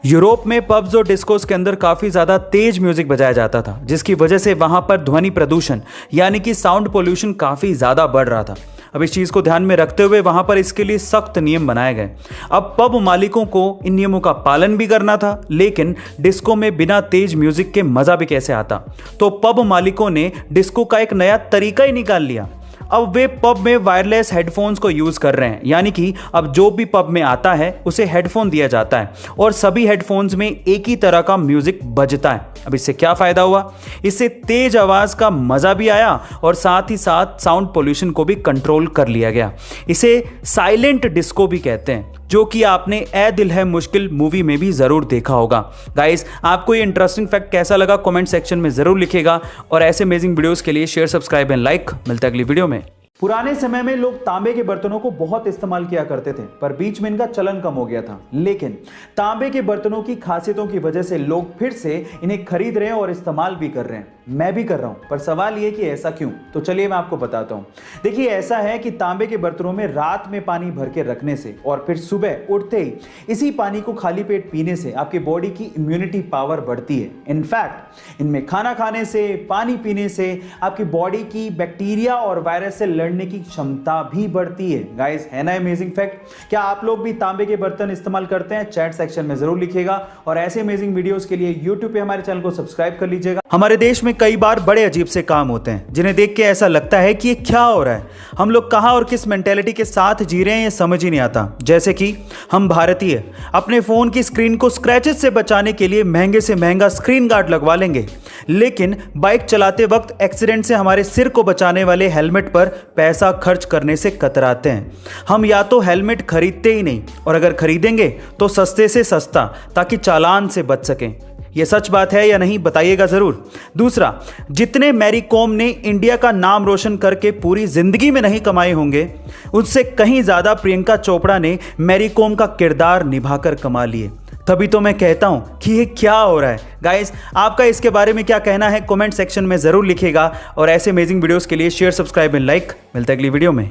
Europe में pubs और discourse के अंदर काफ़ी ज़्यादा तेज म्यूजिक बजाया जाता था, जिसकी वजह से वहाँ पर ध्वनि प्रदूषण यानी कि साउंड पोल्यूशन काफ़ी ज़्यादा बढ़ रहा था। अब इस चीज़ को ध्यान में रखते हुए वहाँ पर इसके लिए सख्त नियम बनाए गए। अब पब मालिकों को इन नियमों का पालन भी करना था, लेकिन डिस्को में बिना तेज म्यूजिक के मज़ा भी कैसे आता। तो पब मालिकों ने डिस्को का एक नया तरीका ही निकाल लिया। अब वे पब में वायरलेस हेडफोन्स को यूज़ कर रहे हैं, यानी कि अब जो भी पब में आता है उसे हेडफोन दिया जाता है और सभी हेडफोन्स में एक ही तरह का म्यूजिक बजता है। अब इससे क्या फ़ायदा हुआ? इससे तेज आवाज़ का मज़ा भी आया और साथ ही साथ साउंड पोल्यूशन को भी कंट्रोल कर लिया गया। इसे साइलेंट डिस्को भी कहते हैं, जो कि आपने ए दिल है मुश्किल मूवी में भी ज़रूर देखा होगा। गाइस, आपको ये इंटरेस्टिंग फैक्ट कैसा लगा कमेंट सेक्शन में ज़रूर लिखिएगा और ऐसे अमेजिंग वीडियोस के लिए शेयर, सब्सक्राइब एंड लाइक। मिलता है अगली वीडियो में। पुराने समय में लोग तांबे के बर्तनों को बहुत इस्तेमाल किया करते थे, पर बीच में इनका चलन कम हो गया था। लेकिन तांबे के बर्तनों की खासियतों की वजह से लोग फिर से इन्हें खरीद रहे हैं और इस्तेमाल भी कर रहे हैं। मैं भी कर रहा हूं, पर सवाल यह कि ऐसा क्यों? तो चलिए मैं आपको बताता हूं। देखिए, ऐसा है कि तांबे के बर्तनों में रात में पानी भर के रखने से और फिर सुबह उठते ही इसी पानी को खाली पेट पीने से आपकी बॉडी की इम्यूनिटी पावर बढ़ती है। इनफैक्ट इनमें खाना खाने से, पानी पीने से आपकी बॉडी की बैक्टीरिया और वायरस से लड़ने की क्षमता भी बढ़ती है। गाइस, है ना अमेजिंग फैक्ट? क्या आप लोग भी तांबे के बर्तन इस्तेमाल करते हैं? चैट सेक्शन में जरूर लिखिएगा और ऐसे अमेजिंग वीडियोस के लिए YouTube पे हमारे चैनल को सब्सक्राइब कर लीजिएगा। हमारे देश में कई बार बड़े अजीब से काम होते हैं जिन्हें देख के ऐसा लगता है कि ये क्या हो रहा है। हम लोग कहां और किस मेंटेलिटी के साथ जी रहे हैं ये समझ ही नहीं आता। जैसे कि हम भारतीय अपने फोन की स्क्रीन को स्क्रैचेस से बचाने के लिए महंगे से महंगा स्क्रीन गार्ड लगवा लेंगे, लेकिन बाइक चलाते वक्त एक्सीडेंट से हमारे सिर को बचाने वाले हेलमेट पर पैसा खर्च करने से कतराते हैं। हम या तो हेलमेट खरीदते ही नहीं, और अगर खरीदेंगे तो सस्ते से सस्ता, ताकि चालान से बच सकें। यह सच बात है या नहीं, बताइएगा जरूर। दूसरा, जितने मैरी कॉम ने इंडिया का नाम रोशन करके पूरी जिंदगी में नहीं कमाए होंगे, उससे कहीं ज्यादा प्रियंका चोपड़ा ने मैरी कॉम का किरदार निभाकर कमा लिए। तभी तो मैं कहता हूं कि ये क्या हो रहा है। गाइस, आपका इसके बारे में क्या कहना है कमेंट सेक्शन में जरूर लिखिएगा और ऐसे अमेजिंग वीडियोस के लिए शेयर, सब्सक्राइब एंड लाइक। मिलता है अगली वीडियो में।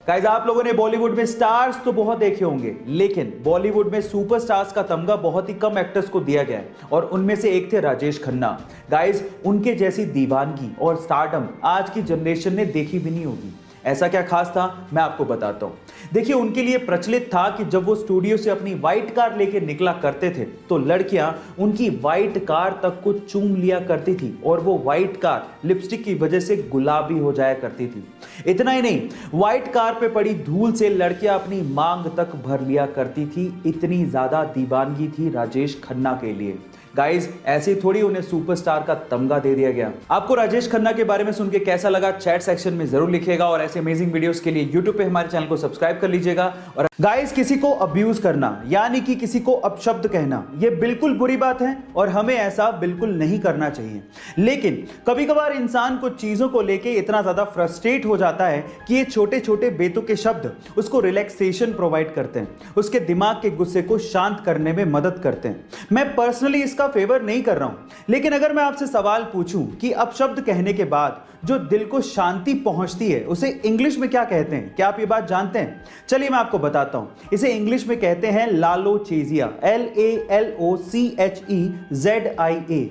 गाइस, आप लोगों ने बॉलीवुड में स्टार्स तो बहुत देखे होंगे, लेकिन बॉलीवुड में सुपरस्टार्स का तमगा बहुत ही कम एक्टर्स को दिया गया है और उनमें से एक थे राजेश खन्ना। गाइस, उनके जैसी दीवानगी और स्टारडम आज की जनरेशन ने देखी भी नहीं होगी। ऐसा क्या खास था, मैं आपको बताता हूं। देखिए, उनके लिए प्रचलित था कि जब वो स्टूडियो से अपनी व्हाइट कार लेके निकला करते थे तो लड़कियां उनकी व्हाइट कार तक को चूम लिया करती थी और वो व्हाइट कार लिपस्टिक की वजह से गुलाबी हो जाया करती थी। इतना ही नहीं, व्हाइट कार पे पड़ी धूल से लड़कियां अपनी मांग तक भर लिया करती थी। इतनी ज्यादा दीवानगी थी राजेश खन्ना के लिए। गाइस, ऐसे थोड़ी उन्हें सुपरस्टार का तमगा दे दिया गया। आपको राजेश खन्ना के बारे में सुन के कैसा लगा चैट सेक्शन में जरूर लिखिएगा और ऐसे अमेजिंग वीडियोस के लिए YouTube पे हमारे चैनल को सब्सक्राइब कर लीजिएगा। और गाइस, किसी को अब्यूज करना यानी कि किसी को अपशब्द कहना, ये बिल्कुल बुरी बात है और हमें ऐसा बिल्कुल नहीं करना चाहिए। लेकिन कभी कभार इंसान कुछ चीजों को लेके इतना ज्यादा फ्रस्ट्रेट हो जाता है कि ये छोटे छोटे बेतुके शब्द उसको रिलैक्सेशन प्रोवाइड करते हैं, उसके दिमाग के गुस्से को शांत करने में मदद करते हैं। मैं पर्सनली इसका फेवर नहीं कर रहा हूं, लेकिन अगर मैं आपसे सवाल पूछूं कि अपशब्द कहने के बाद जो दिल को शांति पहुंचती है उसे इंग्लिश में क्या कहते हैं, क्या आप ये बात जानते हैं? चलिए मैं आपको बताता हूं। इसे इंग्लिश में कहते हैं लालोचेजिया, LALOCHEZIA,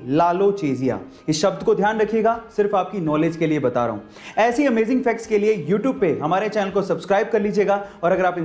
लालोचेजिया। इस शब्द को ध्यान रखिएगा, सिर्फ आपकी नॉलेज के लिए बता रहा हूं। ऐसी अमेजिंग फैक्ट्स के लिए YouTube पे हमारे चैनल को सब्सक्राइब कर लीजिएगा और अगर आप